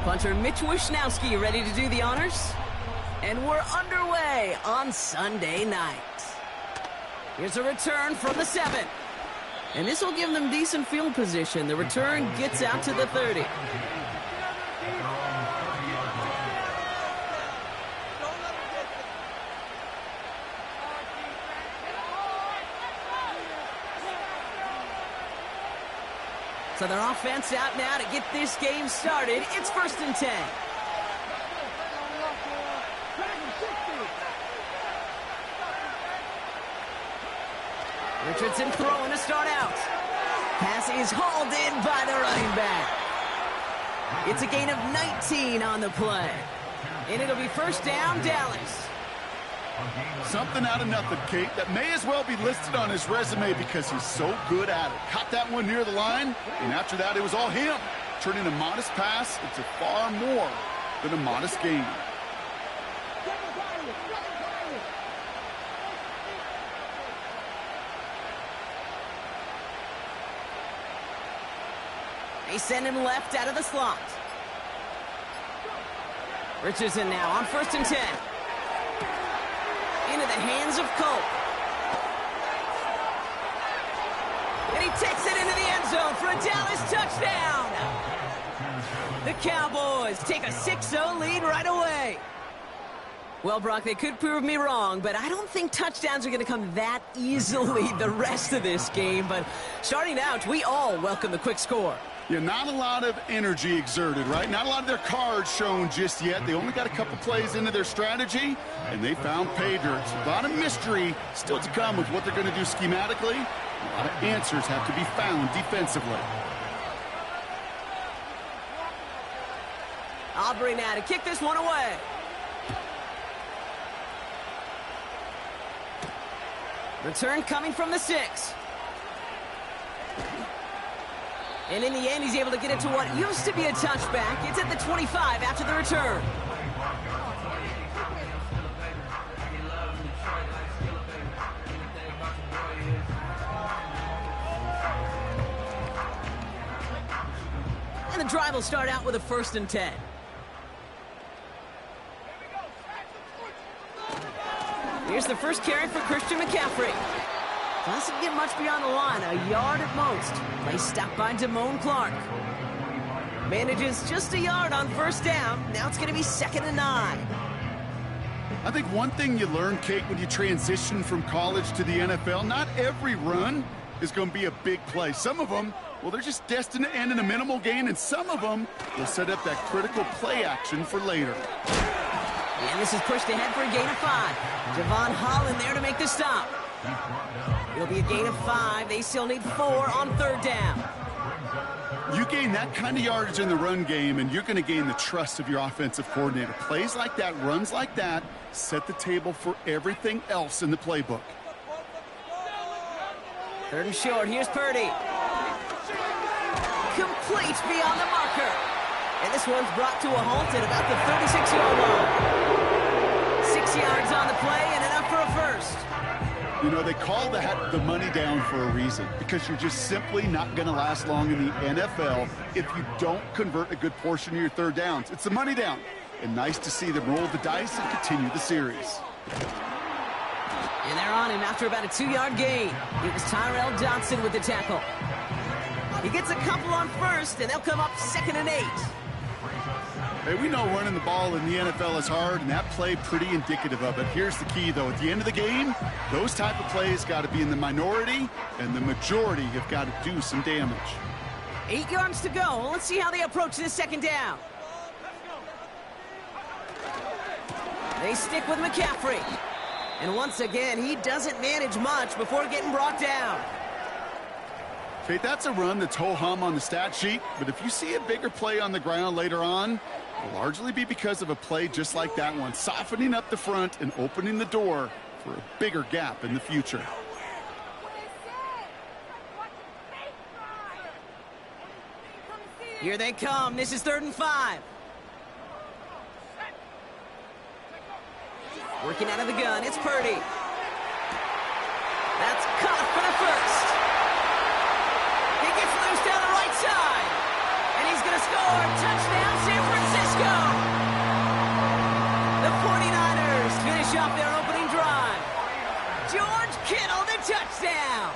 Punter Mitch Wishnowsky ready to do the honors. And we're underway on Sunday night. Here's a return from the 7. And this will give them decent field position. The return gets out to the 30. So their offense out now to get this game started. It's 1st and 10. Richardson throwing to start out. Pass is hauled in by the running back. It's a gain of 19 on the play. And it'll be 1st down, Dallas. Something out of nothing, Kate. That may as well be listed on his resume because he's so good at it. Caught that one near the line, and after that, it was all him. Turning a modest pass into far more than a modest gain. They send him left out of the slot. Richardson now on 1st and 10. Into the hands of Colt. And he takes it into the end zone for a Dallas touchdown. The Cowboys take a 6-0 lead right away. Well, Brock, they could prove me wrong, but I don't think touchdowns are going to come that easily the rest of this game. But starting out, we all welcome the quick score. Yeah, not a lot of energy exerted, right? Not a lot of their cards shown just yet. They only got a couple plays into their strategy, and they found pay dirt. A lot of mystery still to come with what they're going to do schematically. A lot of answers have to be found defensively. Aubrey now to kick this one away. Return coming from the 6. And in the end, he's able to get it to what used to be a touchback. It's at the 25 after the return. And the drive will start out with a 1st and 10. Here's the first carry for Christian McCaffrey. Doesn't get much beyond the line, a yard at most. Play stopped by Damone Clark. Manages just a yard on 1st down. Now it's going to be 2nd and 9. I think one thing you learn, Kate, when you transition from college to the NFL, not every run is going to be a big play. Some of them, well, they're just destined to end in a minimal gain, and some of them will set up that critical play action for later. And this is pushed ahead for a gain of 5. Javon Holland there to make the stop. It'll be a gain of 5. They still need 4 on 3rd down. You gain that kind of yardage in the run game, and you're going to gain the trust of your offensive coordinator. Plays like that, runs like that, set the table for everything else in the playbook. 3rd and short. Here's Purdy. Complete beyond the marker. And this one's brought to a halt at about the 36-yard line. 6 yards on the play and enough for a 1st. You know, they call that the money down for a reason, because you're just simply not going to last long in the NFL if you don't convert a good portion of your 3rd downs. It's the money down. And nice to see them roll the dice and continue the series. And they're on him after about a 2-yard gain. It was Tyrell Dodson with the tackle. He gets a couple on 1st, and they'll come up 2nd and 8. Hey, we know running the ball in the NFL is hard, and that play pretty indicative of it. Here's the key, though. At the end of the game, those type of plays got to be in the minority, and the majority have got to do some damage. 8 yards to go. Let's see how they approach this 2nd down. They stick with McCaffrey. And once again, he doesn't manage much before getting brought down. Okay, that's a run that's ho-hum on the stat sheet, but if you see a bigger play on the ground later on, it'll largely be because of a play just like that one, softening up the front and opening the door for a bigger gap in the future. Here they come. This is 3rd and 5. Working out of the gun, it's Purdy. That's caught for the 1st. He gets loose down the right side. And he's going to score. Touchdown, San Francisco. off their opening drive. George Kittle, the touchdown.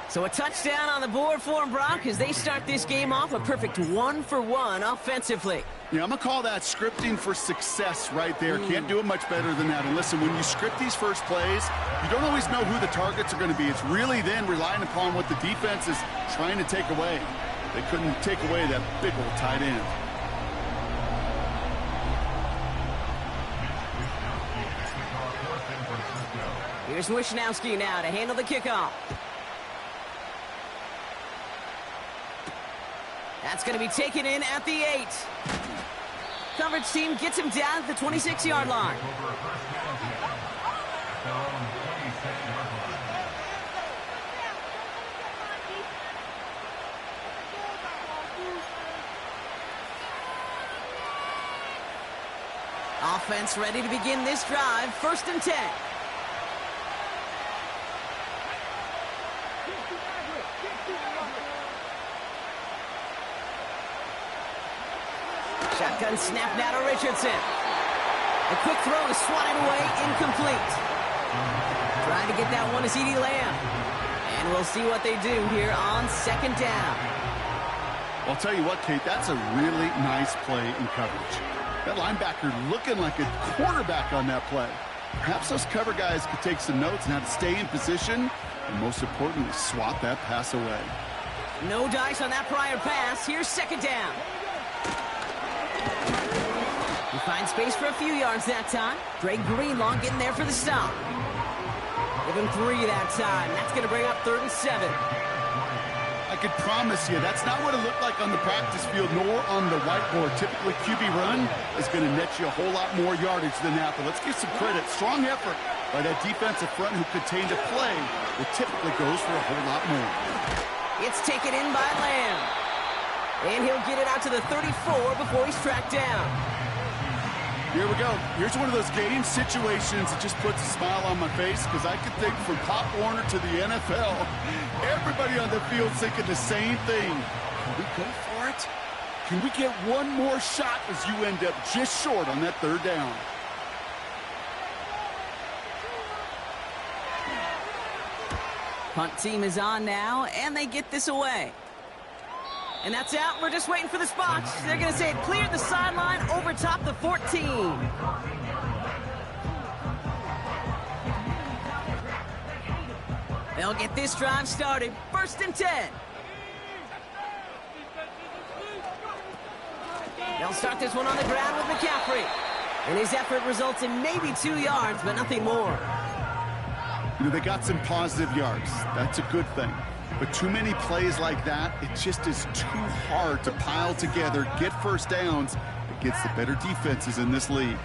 So a touchdown on the board for them, Brock, as they start this game off a perfect 1-for-1 offensively. Yeah, I'm going to call that scripting for success right there. Can't do it much better than that. And listen, when you script these first plays, you don't always know who the targets are going to be. It's really then relying upon what the defense is trying to take away. They couldn't take away that big old tight end. Here's Wishnowski now to handle the kickoff. That's going to be taken in at the 8. Coverage team gets him down at the 26-yard line. Offense ready to begin this drive. 1st and 10. Shotgun snap now to Richardson. A quick throw is swatted away, incomplete. Trying to get that one to CeeDee Lamb. And we'll see what they do here on 2nd down. I'll tell you what, Kate, that's a really nice play in coverage. That linebacker looking like a quarterback on that play. Perhaps those cover guys could take some notes on how to stay in position and, most importantly, swat that pass away. No dice on that prior pass. Here's 2nd down. He finds space for a few yards that time. Dre Greenlaw getting there for the stop. Give him 3 that time. That's going to bring up 3rd and 7. I could promise you that's not what it looked like on the practice field nor on the whiteboard. Typically, QB run is going to net you a whole lot more yardage than that. But let's give some credit. Strong effort by that defensive front who contained a play that typically goes for a whole lot more. It's taken in by Lamb. And he'll get it out to the 34 before he's tracked down. Here we go. Here's one of those game situations that just puts a smile on my face because I could think from Pop Warner to the NFL, everybody on the field thinking the same thing. Can we go for it? Can we get one more shot as you end up just short on that 3rd down? Punt team is on now, and they get this away. And that's out. We're just waiting for the spots. They're going to say it cleared the sideline over top the 14. They'll get this drive started. 1st and 10. They'll start this one on the ground with McCaffrey. And his effort results in maybe 2 yards, but nothing more. You know, they got some positive yards. That's a good thing. But too many plays like that, it just is too hard to pile together, get 1st downs against the better defenses in this league.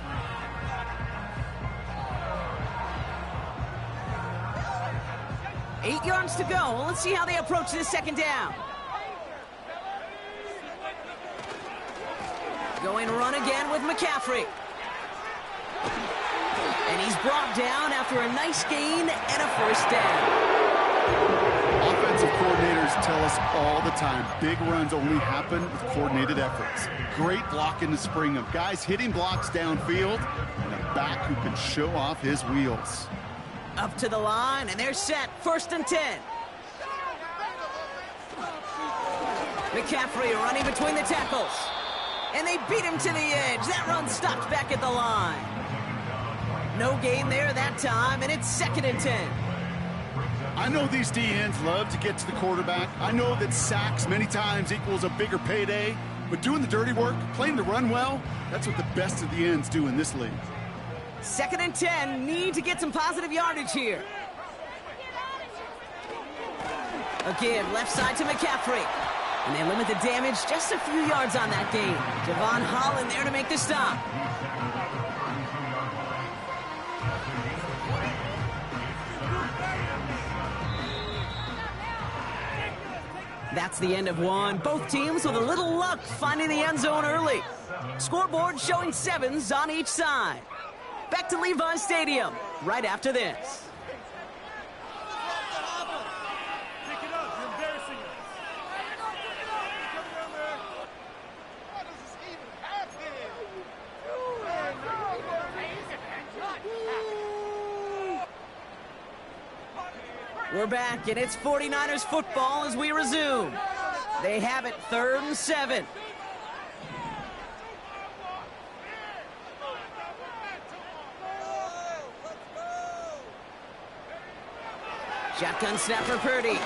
Eight yards to go. Well, let's see how they approach this 2nd down. Going run again with McCaffrey. And he's brought down after a nice gain and a 1st down. Offensive coordinators tell us all the time, big runs only happen with coordinated efforts. Great blocking to spring them. Guys hitting blocks downfield, and a back who can show off his wheels. Up to the line, and they're set. 1st and 10. McCaffrey running between the tackles. And they beat him to the edge. That run stopped back at the line. No gain there that time, and it's 2nd and 10. I know these DNs love to get to the quarterback. I know that sacks many times equals a bigger payday. But doing the dirty work, playing the run well, that's what the best of the ends do in this league. 2nd and 10. Need to get some positive yardage here. Again, left side to McCaffrey. And they limit the damage just a few yards on that gain. Javon Holland there to make the stop. That's the end of one. Both teams with a little luck finding the end zone early. Scoreboard showing 7s on each side. Back to Levi Stadium right after this. We're back, and it's 49ers football as we resume. They have it 3rd and 7. Shotgun snap for Purdy.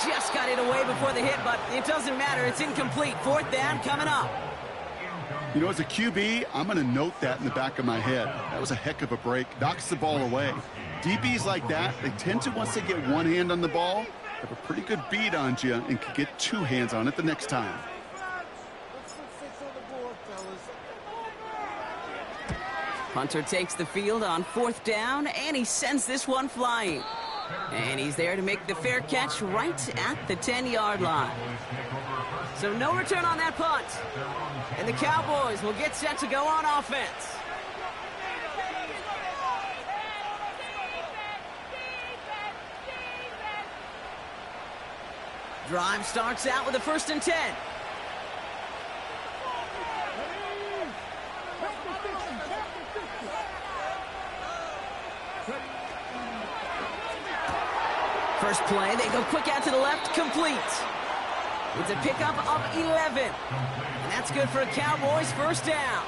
Just got it away before the hit, but it doesn't matter. It's incomplete. 4th down coming up. You know, as a QB, I'm going to note that in the back of my head. That was a heck of a break. Knocks the ball away. DBs like that, they tend to, once they get one hand on the ball, have a pretty good beat on you and can get 2 hands on it the next time. Hunter takes the field on 4th down, and he sends this one flying. And he's there to make the fair catch right at the 10-yard line. So no return on that punt. And the Cowboys will get set to go on offense. Drive starts out with a 1st and 10. First play, they go quick out to the left, complete. It's a pickup of 11. And that's good for a Cowboys 1st down.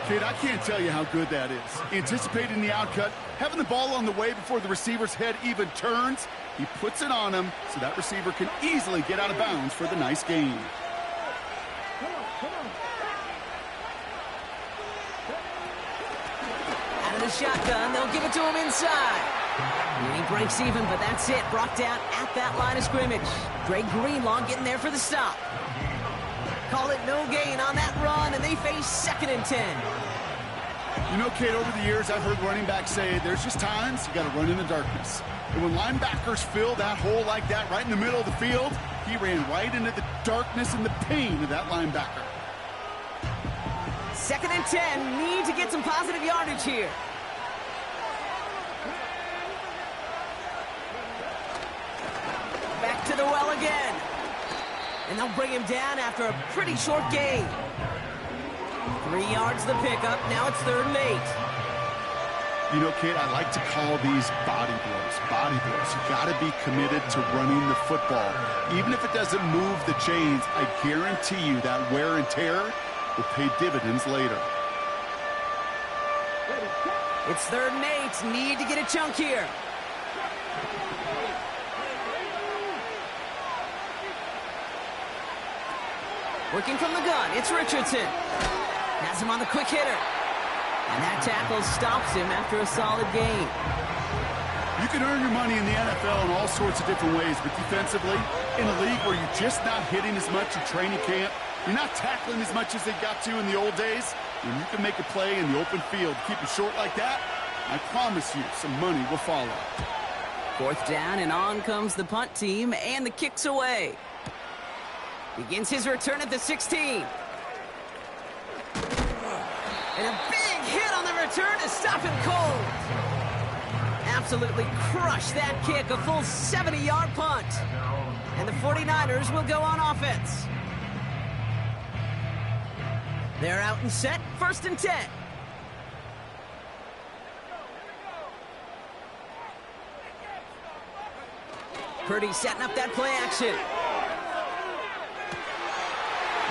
Kid, I can't tell you how good that is. Anticipating the outcut, having the ball on the way before the receiver's head even turns. He puts it on him so that receiver can easily get out of bounds for the nice gain. Out of the shotgun, they'll give it to him inside. And he breaks even, but that's it. Brought down at that line of scrimmage. Greg Greenlaw getting there for the stop. Call it no gain on that run, and they face 2nd and 10. You know, Kate, over the years, I've heard running backs say there's just times you got to run in the darkness. And when linebackers fill that hole like that right in the middle of the field, he ran right into the darkness and the pain of that linebacker. 2nd and 10, need to get some positive yardage here. Back to the well again. And they'll bring him down after a pretty short gain. 3 yards the pickup. Now it's 3rd and 8. You know, Kate, I like to call these body blows. Body blows. You got to be committed to running the football. Even if it doesn't move the chains, I guarantee you that wear and tear will pay dividends later. It's 3rd and 8. Need to get a chunk here. Working from the gun, it's Richardson. Has him on the quick hitter. And that tackle stops him after a solid gain. You can earn your money in the NFL in all sorts of different ways, but defensively, in a league where you're just not hitting as much in training camp, you're not tackling as much as they got to in the old days, when you can make a play in the open field, keep it short like that, I promise you some money will follow. 4th down, and on comes the punt team, and the kick's away. Begins his return at the 16. And a big hit on the return to stop him cold. Absolutely crushed that kick, a full 70-yard punt. And the 49ers will go on offense. They're out and set, 1st and 10. Purdy setting up that play action.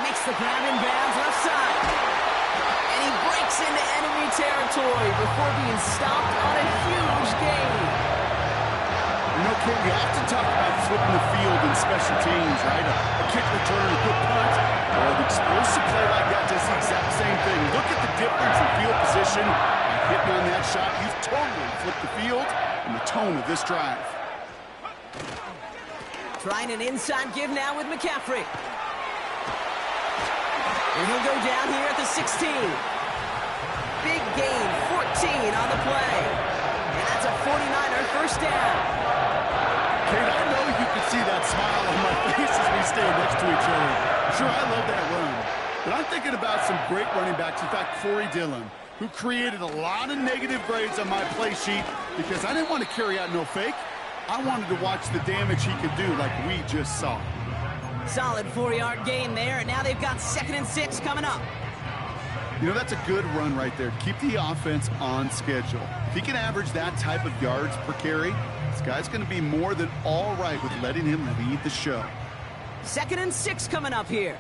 Makes the grab in bounds left side. And he breaks into enemy territory before being stopped on a huge gain. You know, Ken, we often talk about flipping the field in special teams, right? A kick return, a good punt. Well, the explosive play like that does the exact same thing. Look at the difference in field position. By hitting on that shot, you've totally flipped the field and the tone of this drive. Trying an inside give now with McCaffrey. And he'll go down here at the 16. Big gain, 14 on the play. And that's a 49er 1st down. Kate, I know you can see that smile on my face as we stand next to each other. Sure, I love that run. But I'm thinking about some great running backs. In fact, Corey Dillon, who created a lot of negative grades on my play sheet because I didn't want to carry out no fake. I wanted to watch the damage he could do like we just saw. Solid 4-yard gain there, and now they've got 2nd and 6 coming up. You know, that's a good run right there. Keep the offense on schedule. If he can average that type of yards per carry, this guy's going to be more than all right with letting him lead the show. 2nd and 6 coming up here.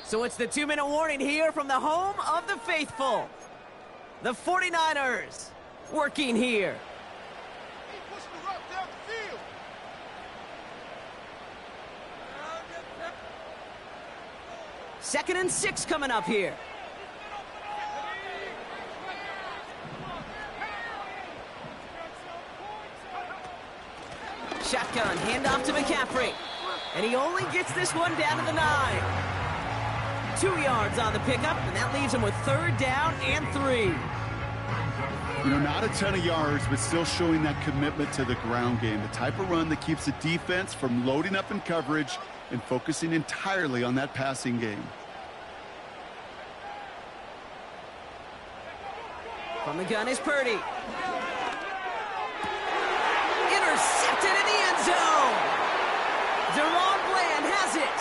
So it's the 2-minute warning here from the home of the faithful. The 49ers working here. 2nd and 6 coming up here. Shotgun, handoff to McCaffrey. And he only gets this one down to the 9. 2 yards on the pickup, and that leaves him with 3rd down and 3. You know, not a ton of yards, but still showing that commitment to the ground game. The type of run that keeps the defense from loading up in coverage and focusing entirely on that passing game. From the gun is Purdy. Intercepted in the end zone. Deron Bland has it.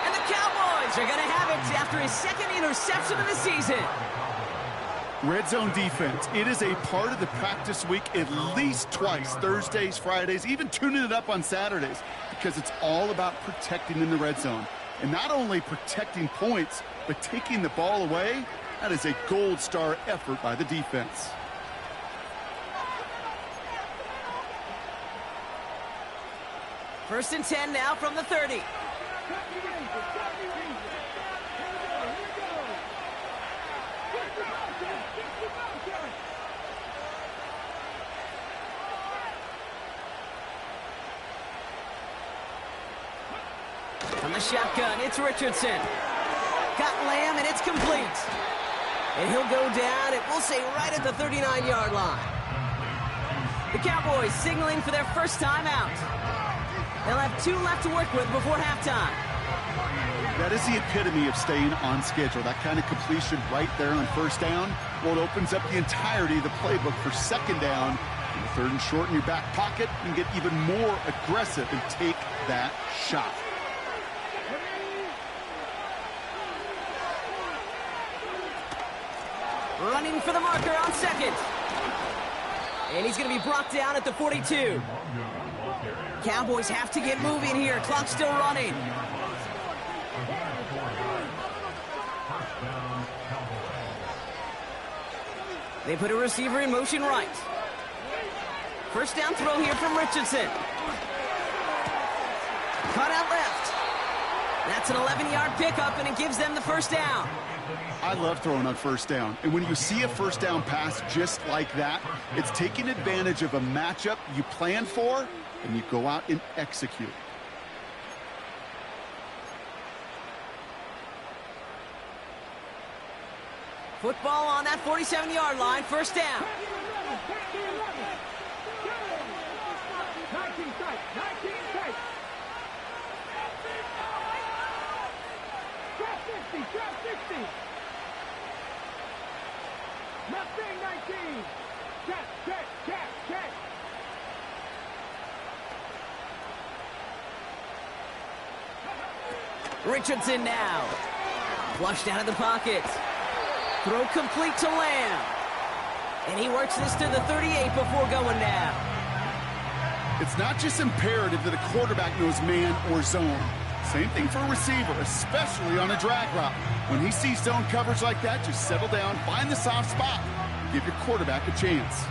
And the Cowboys are going to have it after his 2nd interception of the season. Red zone defense, it is a part of the practice week at least twice, Thursdays, Fridays, even tuning it up on Saturdays, because it's all about protecting in the red zone. And not only protecting points, but taking the ball away. That is a gold star effort by the defense. First and 10 now from the 30. From the shotgun, it's Richardson. Got Lamb, and it's complete. And he'll go down, and we'll say right at the 39-yard line. The Cowboys signaling for their first time out. They'll have 2 left to work with before halftime. That is the epitome of staying on schedule. That kind of completion right there on 1st down. Well, it opens up the entirety of the playbook for 2nd down. And the 3rd and short in your back pocket, and get even more aggressive and take that shot. Running for the marker on 2nd. And he's going to be brought down at the 42. Cowboys have to get moving here. Clock still running. They put a receiver in motion right. First down throw here from Richardson. Cut out left. That's an 11-yard pickup, and it gives them the first down. I love throwing on 1st down. And when you see a 1st down pass just like that, it's taking advantage of a matchup you plan for, and you go out and execute. Football on that 47-yard line, 1st down. Richardson now. Flushed out of the pocket. Throw complete to Lamb. And he works this to the 38 before going down. It's not just imperative that a quarterback knows man or zone. Same thing for a receiver, especially on a drag route. When he sees zone coverage like that, just settle down, find the soft spot, give your quarterback a chance.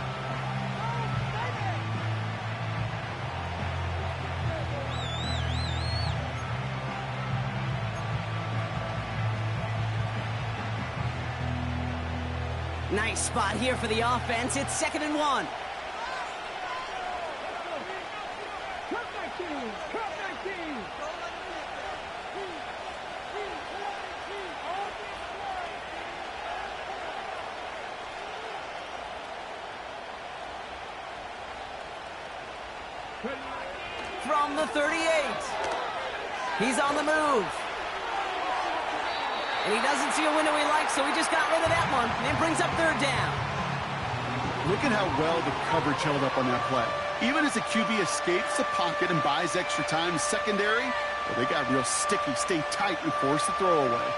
Nice spot here for the offense. It's 2nd and 1. From the 38. He's on the move. And he doesn't see a window he likes, so he just got rid of that one. And it brings up 3rd down. Look at how well the coverage held up on that play. Even as the QB escapes the pocket and buys extra time in secondary, well, they got real sticky, stay tight, and force the throwaway.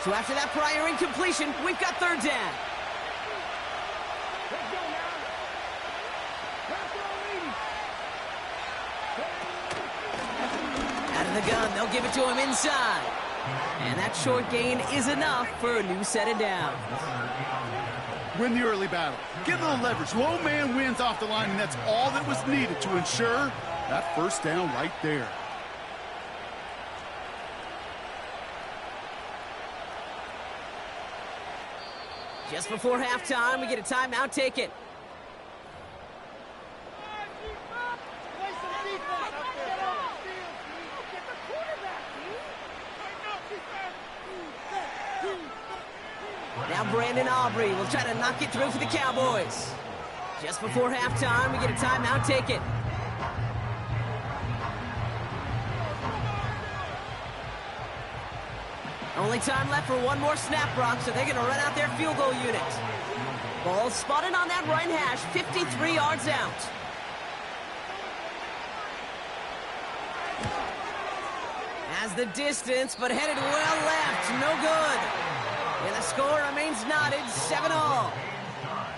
So after that prior incompletion, we've got third down. Out of the gun, they'll give it to him inside. And that short gain is enough for a new set of downs. Win the early battle. Get a little leverage. Low man wins off the line, and that's all that was needed to ensure that first down right there. Just before halftime, we get a timeout taken. Now Brandon Aubrey will try to knock it through for the Cowboys. Just before halftime, we get a timeout taken. Only time left for one more snap, Brock, so they're going to run out their field goal unit. Ball spotted on that right hash, 53 yards out. Has the distance, but headed well left. No good. And the score remains knotted, 7-all.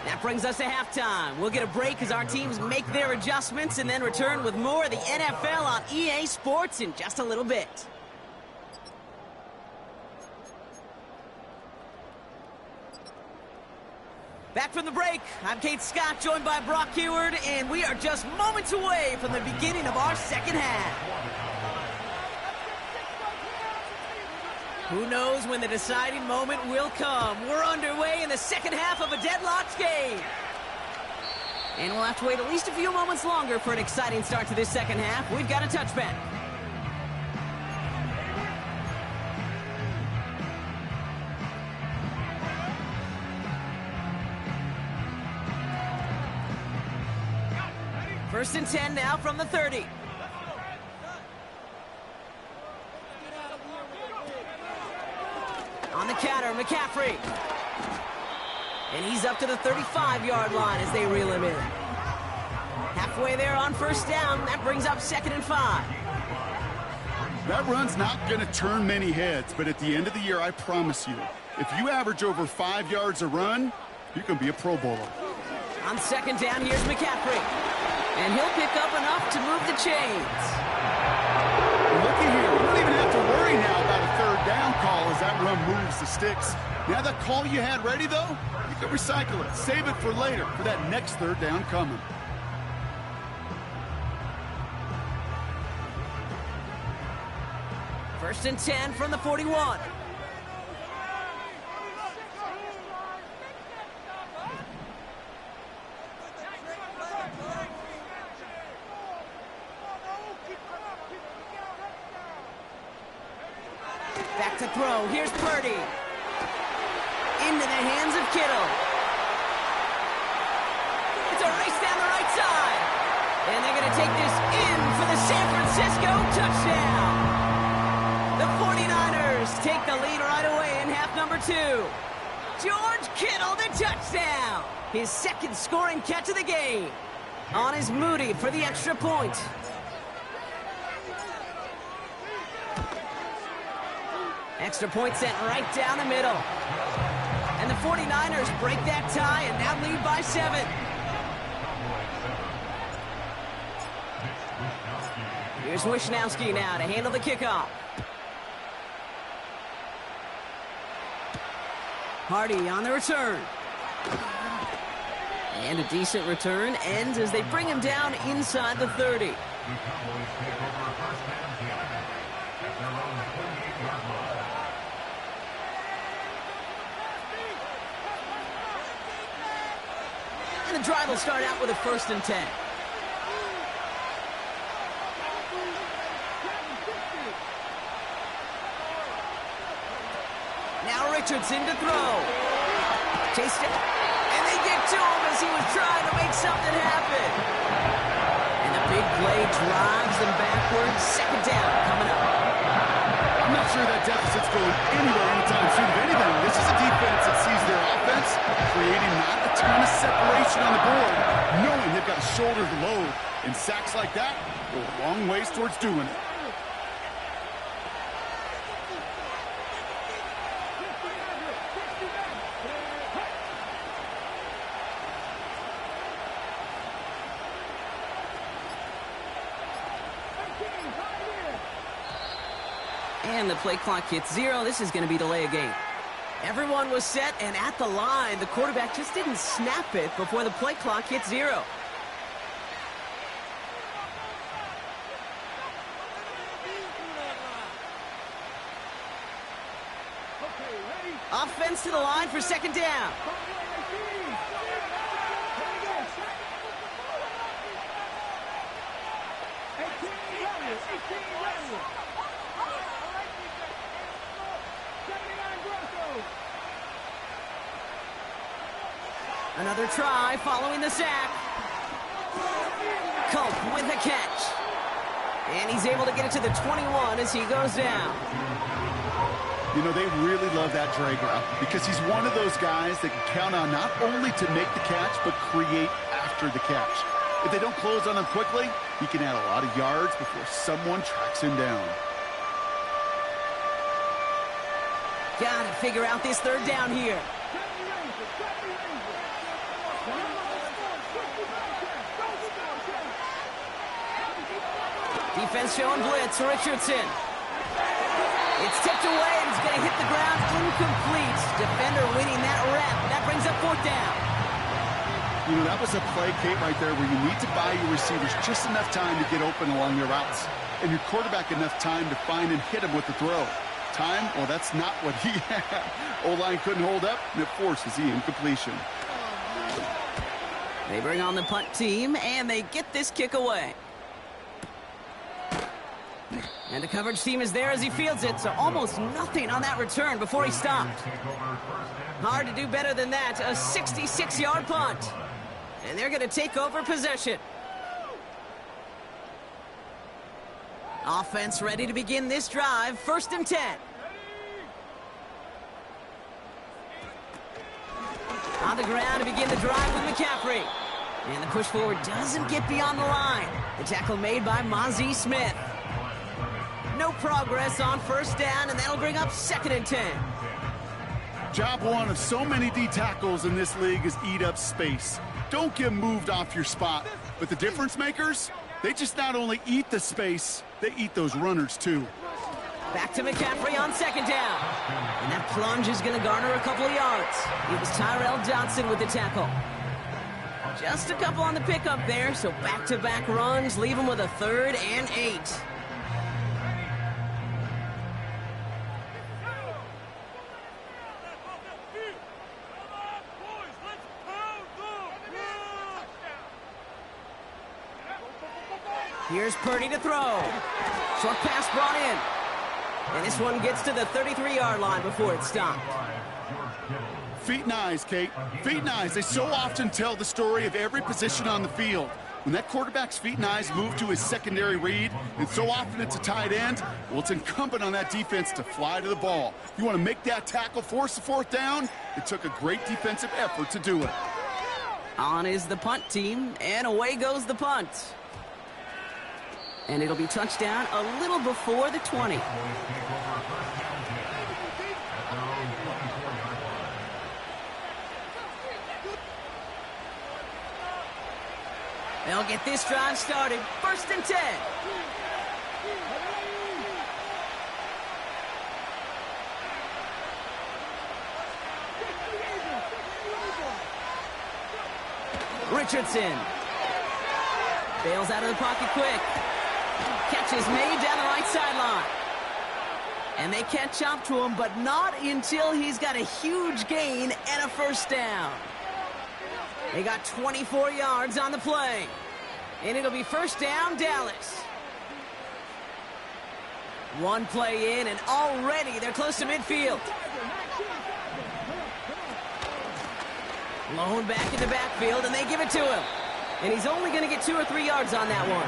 That brings us to halftime. We'll get a break as our teams make their adjustments and then return with more of the NFL on EA Sports in just a little bit. Back from the break, I'm Kate Scott, joined by Brock Huard, and we are just moments away from the beginning of our second half. Who knows when the deciding moment will come? We're underway in the second half of a deadlocked game. And we'll have to wait at least a few moments longer for an exciting start to this second half. We've got a touchback. First and 10 now from the 30. On the counter, McCaffrey. And he's up to the 35-yard line as they reel him in. Halfway there on first down. That brings up 2nd and 5. That run's not going to turn many heads, but at the end of the year, I promise you, if you average over 5 yards a run, you can be a Pro Bowler. On second down, here's McCaffrey. And he'll pick up enough to move the chains. Looky here. We don't even have to worry now about a third down call as that run moves the sticks. Now that call you had ready, though, you can recycle it. Save it for later for that next third down coming. First and 10 from the 41. Back to throw. Here's Purdy. Into the hands of Kittle. It's a race down the right side. And they're going to take this in for the San Francisco touchdown. The 49ers take the lead right away in half number 2. George Kittle, the touchdown. His second scoring catch of the game. On is Moody for the extra point. Extra point sent right down the middle. And the 49ers break that tie and now lead by 7. Here's Wishnowski now to handle the kickoff. Hardy on the return. And a decent return ends as they bring him down inside the 30. And the drive will start out with a first and 10. Now Richardson to throw. Chased it. And they get to him as he was trying to make something happen. And the big play drives them backwards. Second down coming up. I'm not sure that deficit's going anywhere anytime soon. If anything, this is a defense that sees their offense creating not a ton of separation on the board, knowing they've got to shoulder the load. And sacks like that go a long ways towards doing it. And the play clock hits 0. This is going to be delay a game. Everyone was set and at the line. The quarterback just didn't snap it before the play clock hit 0. Offense to the line for second down. Another try following the sack. Culp with a catch. And he's able to get it to the 21 as he goes down. You know, they really love that Dre guy because he's one of those guys that can count on not only to make the catch, but create after the catch. If they don't close on him quickly, he can add a lot of yards before someone tracks him down. Gotta figure out this third down here. Defense showing blitz. Richardson. It's tipped away, and it's going to hit the ground incomplete. Defender winning that rep. That brings up fourth down. You know, that was a play, Kate, right there where you need to buy your receivers just enough time to get open along their routes. And your quarterback enough time to find and hit him with the throw. Time, well, that's not what he had. O-line couldn't hold up, and it forces the incompletion. They bring on the punt team, and they get this kick away. And the coverage team is there as he fields it, so almost nothing on that return before he stopped. Hard to do better than that, a 66-yard punt. And they're going to take over possession. Offense ready to begin this drive, 1st and 10. On the ground to begin the drive with McCaffrey. And the push forward doesn't get beyond the line. The tackle made by Mazi Smith. No progress on 1st down, and that'll bring up 2nd and 10. Job one of so many D tackles in this league is eat up space. Don't get moved off your spot. But the difference makers, they just not only eat the space, they eat those runners too. Back to McCaffrey on 2nd down. And that plunge is going to garner a couple of yards. It was Tyrell Johnson with the tackle. Just a couple on the pickup there, so back-to-back runs leave him with a 3rd and 8. Here's Purdy to throw. Short pass brought in. And this one gets to the 33-yard line before it's stopped. Feet and eyes, Kate. Feet and eyes. They so often tell the story of every position on the field. When that quarterback's feet and eyes move to his secondary read, and so often it's a tight end, well, it's incumbent on that defense to fly to the ball. You want to make that tackle, force the 4th down? It took a great defensive effort to do it. On is the punt team, and away goes the punt. And it'll be touchdown a little before the 20. They'll get this drive started. 1st and 10. Richardson. Bails out of the pocket quick. Catch is made down the right sideline. And they catch up to him, but not until he's got a huge gain and a 1st down. They got 24 yards on the play. And it'll be 1st down, Dallas. One play in, and already they're close to midfield. Lone back in the backfield, and they give it to him. And he's only going to get 2 or 3 yards on that one.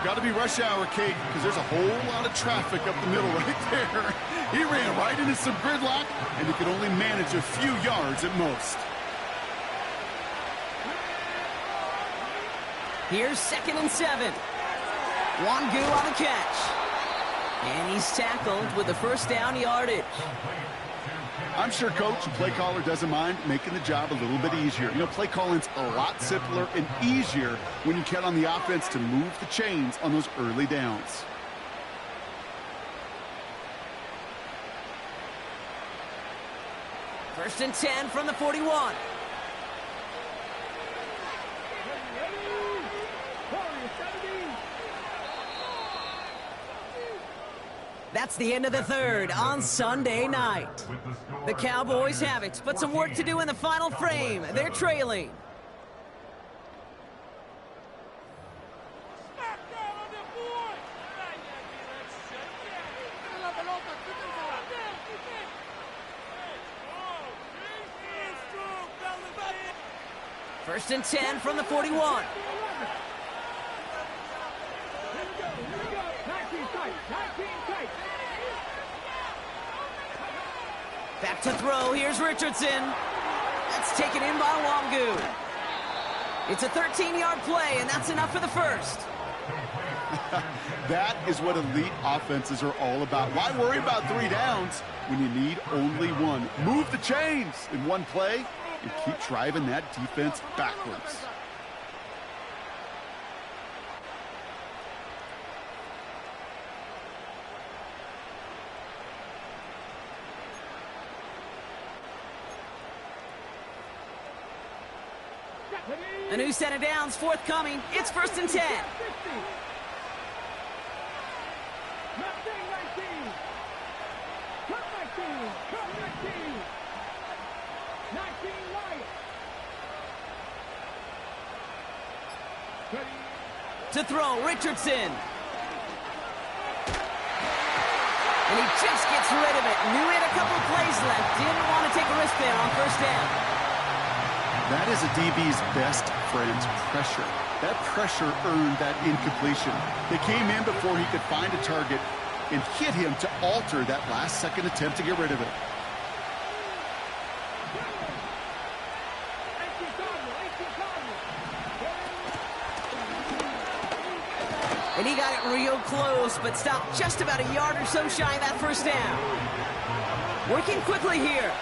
Got to be rush hour, Kate, because there's a whole lot of traffic up the middle right there. He ran right into some gridlock, and he could only manage a few yards at most. Here's 2nd and 7. Wangu on the catch. And he's tackled with the first down yardage. I'm sure coach and play caller doesn't mind making the job a little bit easier. You know, play calling's a lot simpler and easier when you count on the offense to move the chains on those early downs. First and 10 from the 41. That's the end of the 3rd on Sunday night. The Cowboys have it, but some work to do in the final frame. They're trailing. First and 10 from the 41. Back to throw. Here's Richardson. That's taken in by Wangu. It's a 13-yard play, and that's enough for the first. That is what elite offenses are all about. Why worry about 3 downs when you need only 1? Move the chains in one play and keep driving that defense backwards. A new set of downs forthcoming. It's 1st and 10. To throw, Richardson. And he just gets rid of it. Knew he had a couple plays left. Didn't want to take a risk there on 1st down. That is a DB's best friend, pressure. That pressure earned that incompletion. They came in before he could find a target and hit him to alter that last-second attempt to get rid of it. And he got it real close, but stopped just about a yard or so shy of that 1st down. Working quickly here.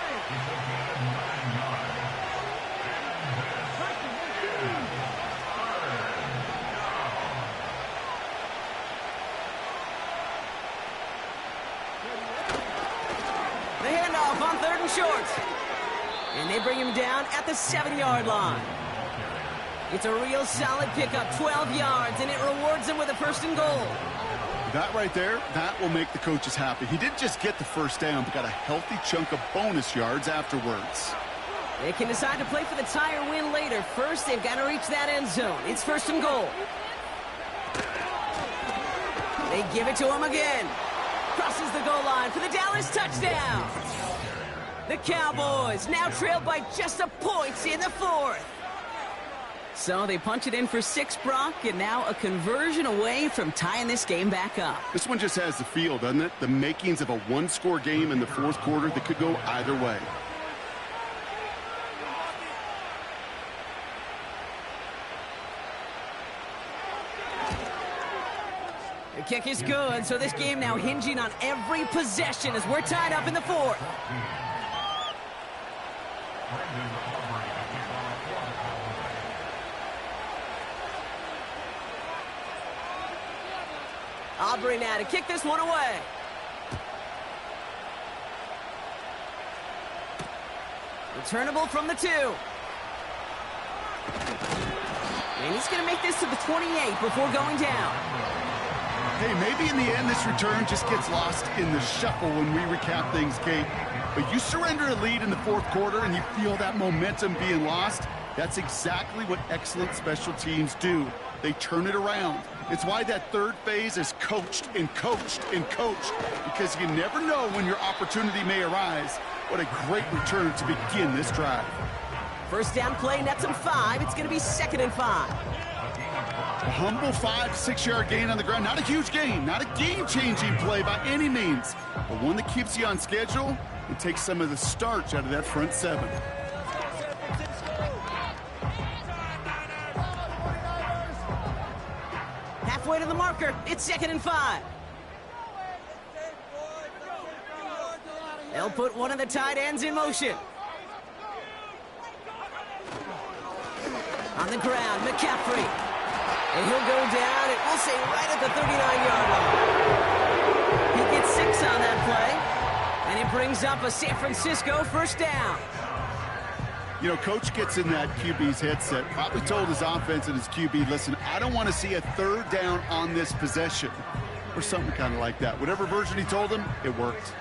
The handoff on 3rd and short. And they bring him down at the 7-yard line. It's a real solid pickup, 12 yards, and it rewards him with a 1st and goal. That right there, that will make the coaches happy. He didn't just get the 1st down, but got a healthy chunk of bonus yards afterwards. They can decide to play for the tie or win later. First, they've got to reach that end zone. It's 1st and goal. They give it to him again. Crosses the goal line for the Dallas touchdown. The Cowboys now trailed by just a point in the 4th. So they punch it in for 6, Brock, and now a conversion away from tying this game back up. This one just has the feel, doesn't it? The makings of a 1-score game in the 4th quarter that could go either way. The kick is good, so this game now hinging on every possession as we're tied up in the 4th. Aubrey now to kick this one away. Returnable from the 2. And he's going to make this to the 28 before going down. Hey, maybe in the end this return just gets lost in the shuffle when we recap things, Kate. But you surrender a lead in the 4th quarter and you feel that momentum being lost. That's exactly what excellent special teams do. They turn it around. It's why that 3rd phase is coached and coached and coached, because you never know when your opportunity may arise. What a great return to begin this drive. 1st down play, nets him 5. It's going to be 2nd and 5. A humble 5-6-yard gain on the ground. Not a huge gain, not a game-changing play by any means, but one that keeps you on schedule and takes some of the starch out of that front 7. halfway to the marker. It's 2nd and 5. They'll put one of the tight ends in motion. On the ground, McCaffrey. And he'll go down, and we'll say right at the 39-yard line. He gets 6 on that play, and it brings up a San Francisco first down. You know, Coach gets in that QB's headset, probably told his offense and his QB, listen, I don't want to see a 3rd down on this possession, or something kind of like that. Whatever version he told him, it worked.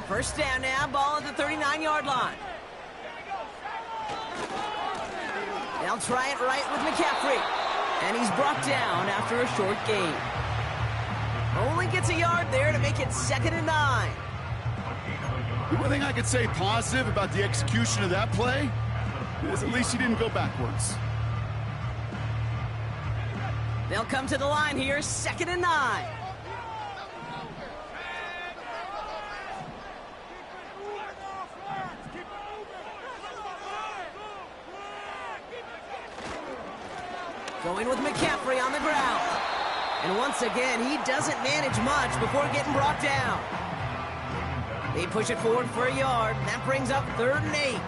First down now, ball at the 39-yard line. They'll try it right with McCaffrey. And he's brought down after a short gain. Only gets a yard there to make it 2nd and 9. The one thing I could say positive about the execution of that play is at least he didn't go backwards. They'll come to the line here, 2nd and 9. Going with McCaffrey on the ground. And once again, he doesn't manage much before getting brought down. They push it forward for a yard. And that brings up 3rd and 8.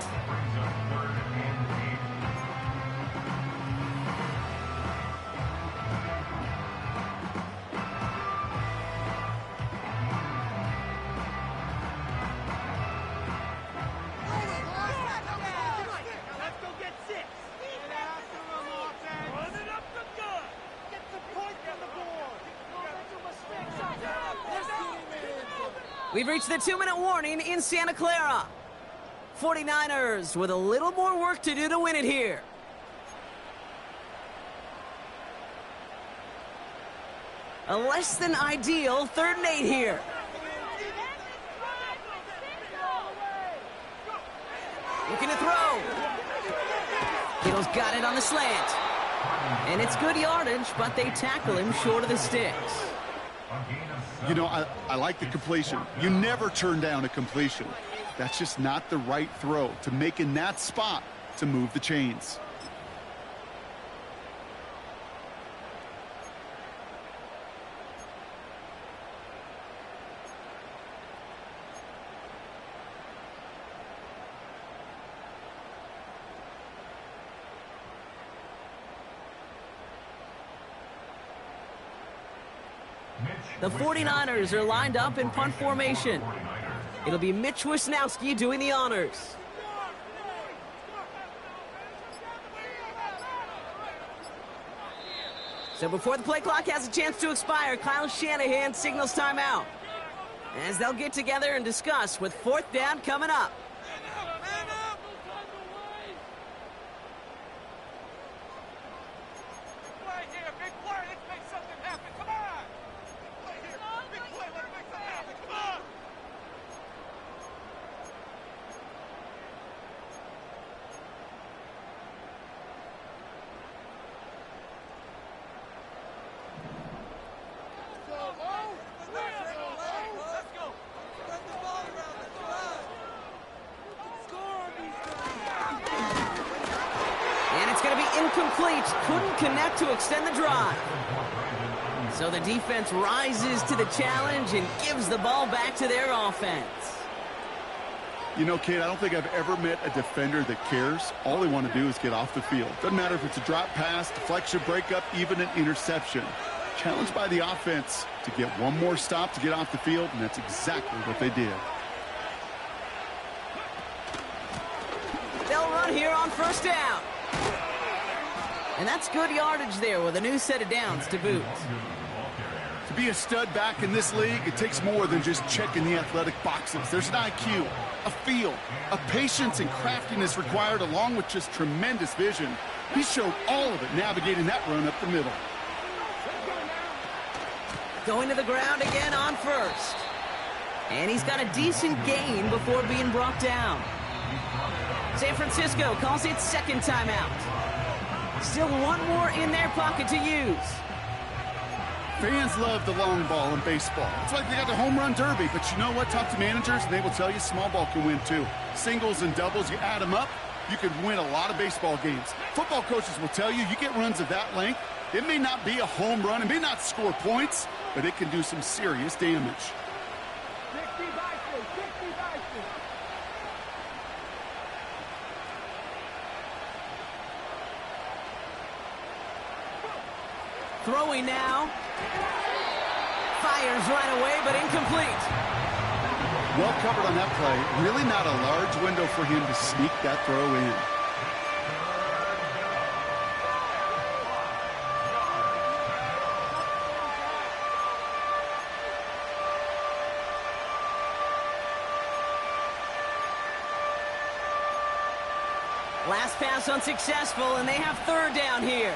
We've reached the 2-minute warning in Santa Clara. 49ers with a little more work to do to win it here. A less than ideal 3rd and 8 here. Looking to throw. Kittle's got it on the slant. And it's good yardage, but they tackle him short of the sticks. You know, I like the completion. You never turn down a completion. That's just not the right throw to make in that spot to move the chains. The 49ers are lined up in punt formation. It'll be Mitch Wisnowski doing the honors. So before the play clock has a chance to expire, Kyle Shanahan signals timeout, as they'll get together and discuss with 4th down coming up. Incomplete, couldn't connect to extend the drive. So the defense rises to the challenge and gives the ball back to their offense. You know, Kate, I don't think I've ever met a defender that cares. All they want to do is get off the field. Doesn't matter if it's a drop pass, deflection, breakup, even an interception. Challenged by the offense to get one more stop to get off the field, and that's exactly what they did. They'll run here on 1st down. And that's good yardage there with a new set of downs to boot. To be a stud back in this league, it takes more than just checking the athletic boxes. There's an IQ, a feel, a patience and craftiness required, along with just tremendous vision. He showed all of it navigating that run up the middle. Going to the ground again on 1st. And he's got a decent gain before being brought down. San Francisco calls it 2nd timeout. Still one more in their pocket to use. Fans love the long ball in baseball. It's like they got the home run derby, but you know what? Talk to managers, and they will tell you small ball can win too. Singles and doubles, you add them up, you can win a lot of baseball games. Football coaches will tell you, you get runs of that length, It may not be a home run, it may not score points, but it can do some serious damage. Throwing now. Fires right away, but incomplete. Well covered on that play. Really not a large window for him to sneak that throw in. Last pass unsuccessful, and they have third down here.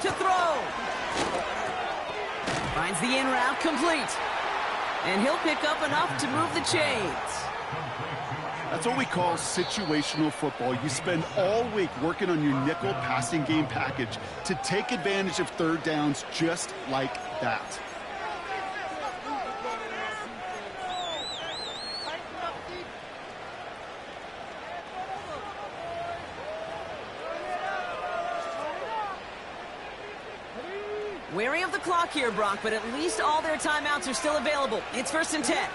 To throw. Finds the in route complete. And he'll pick up enough to move the chains. That's what we call situational football. You spend all week working on your nickel passing game package to take advantage of third downs just like that. Wary of the clock here, Brock, but at least all their timeouts are still available. It's 1st and 10.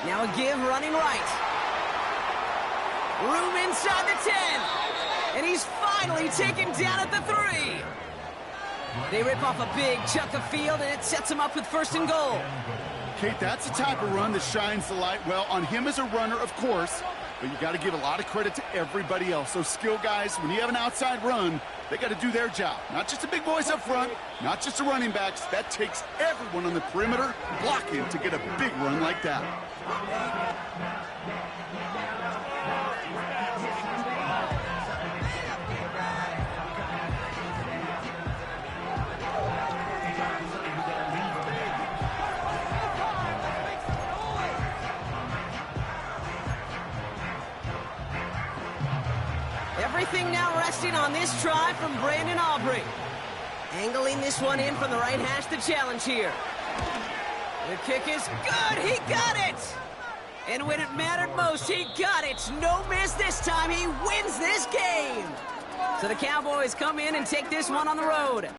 Now a give running right. Room inside the 10. And he's finally taken down at the 3. They rip off a big chunk of field, and it sets him up with 1st and goal. Kate, that's the type of run that shines the light well on him as a runner, of course, but you got to give a lot of credit to everybody else. Those skill guys, when you have an outside run, they got to do their job. Not just the big boys up front, not just the running backs. That takes everyone on the perimeter blocking to get a big run like that. Everything now resting on this try from Brandon Aubrey. Angling this one in from the right hash, the challenge here. The kick is good. He got it. And when it mattered most, he got it. No miss this time. He wins this game. So the Cowboys come in and take this one on the road.